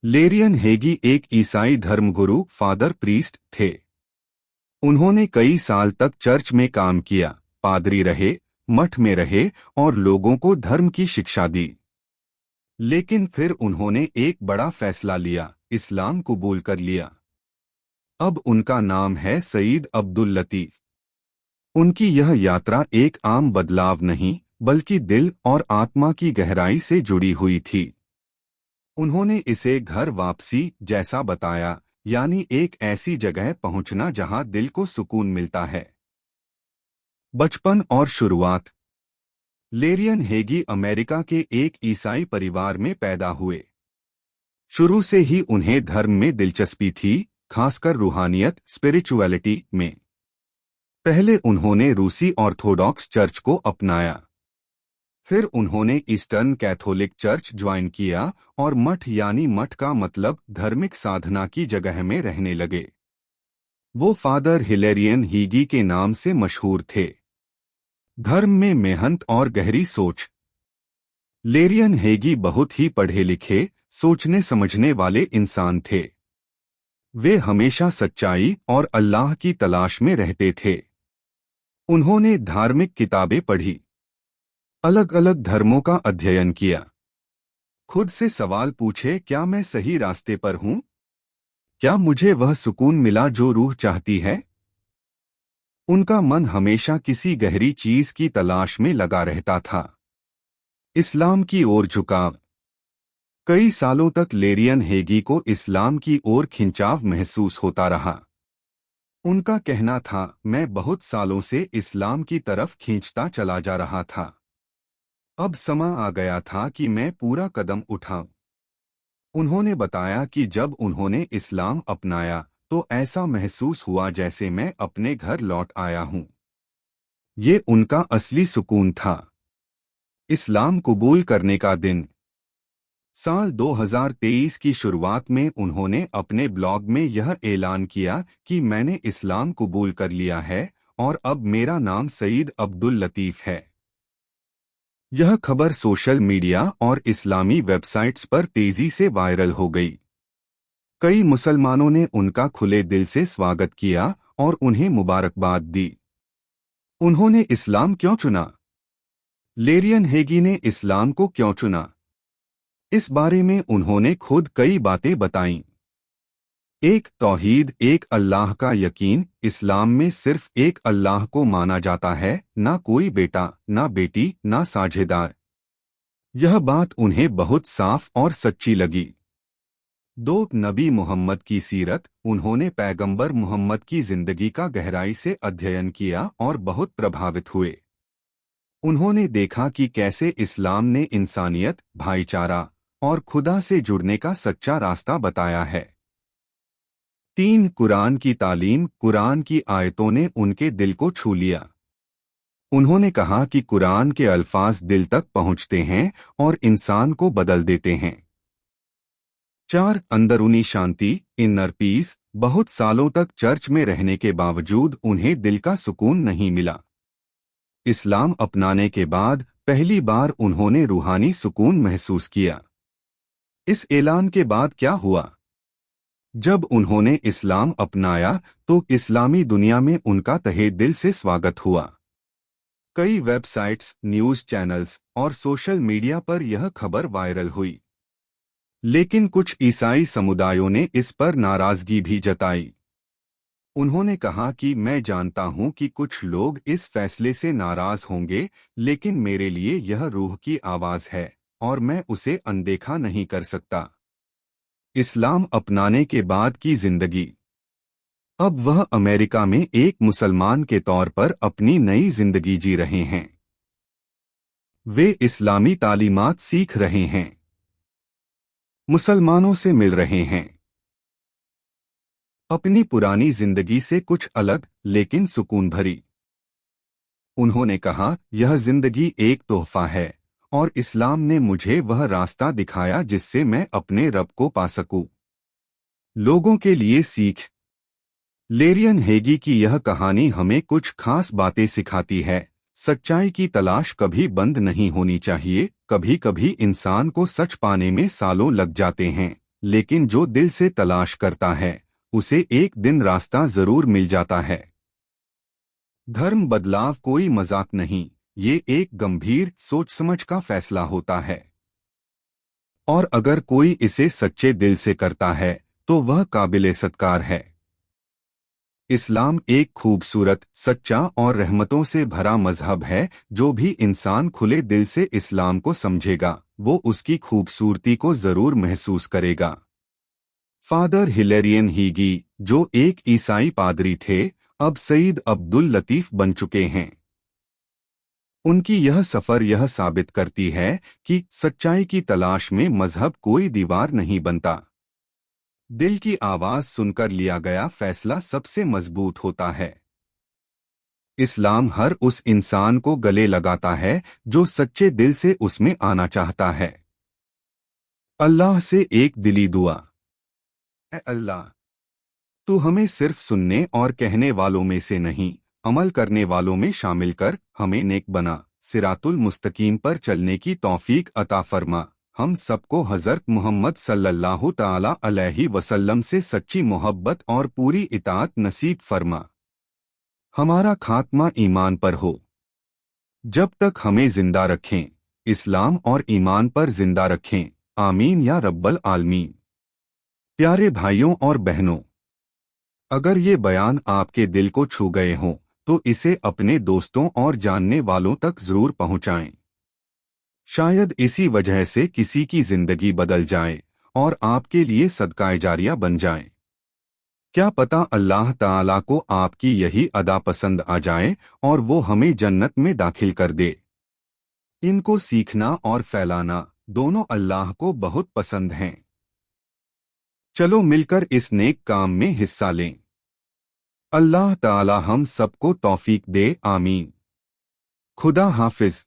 लेरियन हेगी एक ईसाई धर्मगुरु फादर प्रीस्ट थे। उन्होंने कई साल तक चर्च में काम किया, पादरी रहे, मठ में रहे और लोगों को धर्म की शिक्षा दी। लेकिन फिर उन्होंने एक बड़ा फैसला लिया, इस्लाम कबूल कर लिया। अब उनका नाम है सईद अब्दुल लतीफ। उनकी यह यात्रा एक आम बदलाव नहीं, बल्कि दिल और आत्मा की गहराई से जुड़ी हुई थी। उन्होंने इसे घर वापसी जैसा बताया, यानी एक ऐसी जगह पहुंचना जहां दिल को सुकून मिलता है। बचपन और शुरुआत। लेरियन हेगी अमेरिका के एक ईसाई परिवार में पैदा हुए। शुरू से ही उन्हें धर्म में दिलचस्पी थी, खासकर रूहानियत स्पिरिचुअलिटी में। पहले उन्होंने रूसी ऑर्थोडॉक्स चर्च को अपनाया। फिर उन्होंने ईस्टर्न कैथोलिक चर्च ज्वाइन किया और मठ यानी मठ का मतलब धार्मिक साधना की जगह में रहने लगे। वो फादर हिलेरियन हीगी के नाम से मशहूर थे। धर्म में मेहनत और गहरी सोच। लेरियन हेगी बहुत ही पढ़े लिखे, सोचने समझने वाले इंसान थे। वे हमेशा सच्चाई और अल्लाह की तलाश में रहते थे। उन्होंने धार्मिक किताबें पढ़ी, अलग अलग धर्मों का अध्ययन किया, खुद से सवाल पूछे, क्या मैं सही रास्ते पर हूं? क्या मुझे वह सुकून मिला जो रूह चाहती है? उनका मन हमेशा किसी गहरी चीज की तलाश में लगा रहता था। इस्लाम की ओर झुकाव। कई सालों तक लेरियन हेगी को इस्लाम की ओर खिंचाव महसूस होता रहा। उनका कहना था, मैं बहुत सालों से इस्लाम की तरफ खींचता चला जा रहा था। अब समय आ गया था कि मैं पूरा कदम उठाऊं। उन्होंने बताया कि जब उन्होंने इस्लाम अपनाया तो ऐसा महसूस हुआ जैसे मैं अपने घर लौट आया हूं। ये उनका असली सुकून था। इस्लाम कबूल करने का दिन। साल 2023 की शुरुआत में उन्होंने अपने ब्लॉग में यह ऐलान किया कि मैंने इस्लाम कबूल कर लिया है और अब मेरा नाम सईद अब्दुल लतीफ है। यह खबर सोशल मीडिया और इस्लामी वेबसाइट्स पर तेजी से वायरल हो गई। कई मुसलमानों ने उनका खुले दिल से स्वागत किया और उन्हें मुबारकबाद दी। उन्होंने इस्लाम क्यों चुना? लेरियन हेगी ने इस्लाम को क्यों चुना? इस बारे में उन्होंने खुद कई बातें बताईं। एक, तौहीद, एक अल्लाह का यकीन। इस्लाम में सिर्फ एक अल्लाह को माना जाता है, ना कोई बेटा, ना बेटी, ना साझेदार। यह बात उन्हें बहुत साफ और सच्ची लगी। दो, नबी मोहम्मद की सीरत। उन्होंने पैगंबर मोहम्मद की जिंदगी का गहराई से अध्ययन किया और बहुत प्रभावित हुए। उन्होंने देखा कि कैसे इस्लाम ने इंसानियत, भाईचारा और खुदा से जुड़ने का सच्चा रास्ता बताया है। 3, कुरान की तालीम। कुरान की आयतों ने उनके दिल को छू लिया। उन्होंने कहा कि कुरान के अल्फाज दिल तक पहुंचते हैं और इंसान को बदल देते हैं। 4, अंदरूनी शांति, इनर पीस। बहुत सालों तक चर्च में रहने के बावजूद उन्हें दिल का सुकून नहीं मिला। इस्लाम अपनाने के बाद पहली बार उन्होंने रूहानी सुकून महसूस किया। इस ऐलान के बाद क्या हुआ? जब उन्होंने इस्लाम अपनाया तो इस्लामी दुनिया में उनका तहे दिल से स्वागत हुआ। कई वेबसाइट्स, न्यूज़ चैनल्स और सोशल मीडिया पर यह खबर वायरल हुई। लेकिन कुछ ईसाई समुदायों ने इस पर नाराजगी भी जताई। उन्होंने कहा कि मैं जानता हूं कि कुछ लोग इस फैसले से नाराज होंगे, लेकिन मेरे लिए यह रूह की आवाज है और मैं उसे अनदेखा नहीं कर सकता। इस्लाम अपनाने के बाद की जिंदगी। अब वह अमेरिका में एक मुसलमान के तौर पर अपनी नई जिंदगी जी रहे हैं। वे इस्लामी तालीमात सीख रहे हैं, मुसलमानों से मिल रहे हैं, अपनी पुरानी जिंदगी से कुछ अलग लेकिन सुकून भरी। उन्होंने कहा, यह जिंदगी एक तोहफा है और इस्लाम ने मुझे वह रास्ता दिखाया जिससे मैं अपने रब को पा सकूं। लोगों के लिए सीख। लेरियन हेगी की यह कहानी हमें कुछ खास बातें सिखाती है। सच्चाई की तलाश कभी बंद नहीं होनी चाहिए। कभी कभी इंसान को सच पाने में सालों लग जाते हैं, लेकिन जो दिल से तलाश करता है उसे एक दिन रास्ता जरूर मिल जाता है। धर्म बदलाव कोई मजाक नहीं, ये एक गंभीर सोच समझ का फैसला होता है। और अगर कोई इसे सच्चे दिल से करता है तो वह काबिले सत्कार है। इस्लाम एक खूबसूरत, सच्चा और रहमतों से भरा मजहब है। जो भी इंसान खुले दिल से इस्लाम को समझेगा वो उसकी खूबसूरती को जरूर महसूस करेगा। फादर हिलेरियन हीगी, जो एक ईसाई पादरी थे, अब सईद अब्दुल लतीफ बन चुके हैं। उनकी यह सफर यह साबित करती है कि सच्चाई की तलाश में मजहब कोई दीवार नहीं बनता। दिल की आवाज सुनकर लिया गया फैसला सबसे मजबूत होता है। इस्लाम हर उस इंसान को गले लगाता है जो सच्चे दिल से उसमें आना चाहता है। अल्लाह से एक दिली दुआ। ऐ अल्लाह, तू हमें सिर्फ सुनने और कहने वालों में से नहीं, अमल करने वालों में शामिल कर हमें नेक बना, सिरातुल मुस्तकीम पर चलने की तौफीक अता फरमा। हम सबको हज़रत मोहम्मद सल्लल्लाहु ताला अलैहि वसल्लम से सच्ची मोहब्बत और पूरी इताअत नसीब फरमा। हमारा खात्मा ईमान पर हो। जब तक हमें जिंदा रखें, इस्लाम और ईमान पर जिंदा रखें। आमीन या रब्बल आलमीन। प्यारे भाइयों और बहनों, अगर ये बयान आपके दिल को छू गए हों तो इसे अपने दोस्तों और जानने वालों तक जरूर पहुंचाएं। शायद इसी वजह से किसी की जिंदगी बदल जाए और आपके लिए सदकाए जारिया बन जाए। क्या पता अल्लाह ताला को आपकी यही अदा पसंद आ जाए और वो हमें जन्नत में दाखिल कर दे। इनको सीखना और फैलाना दोनों अल्लाह को बहुत पसंद हैं। चलो मिलकर इस नेक काम में हिस्सा लें। अल्लाह ताला हम सबको तौफीक दे, आमीन। खुदा हाफिज।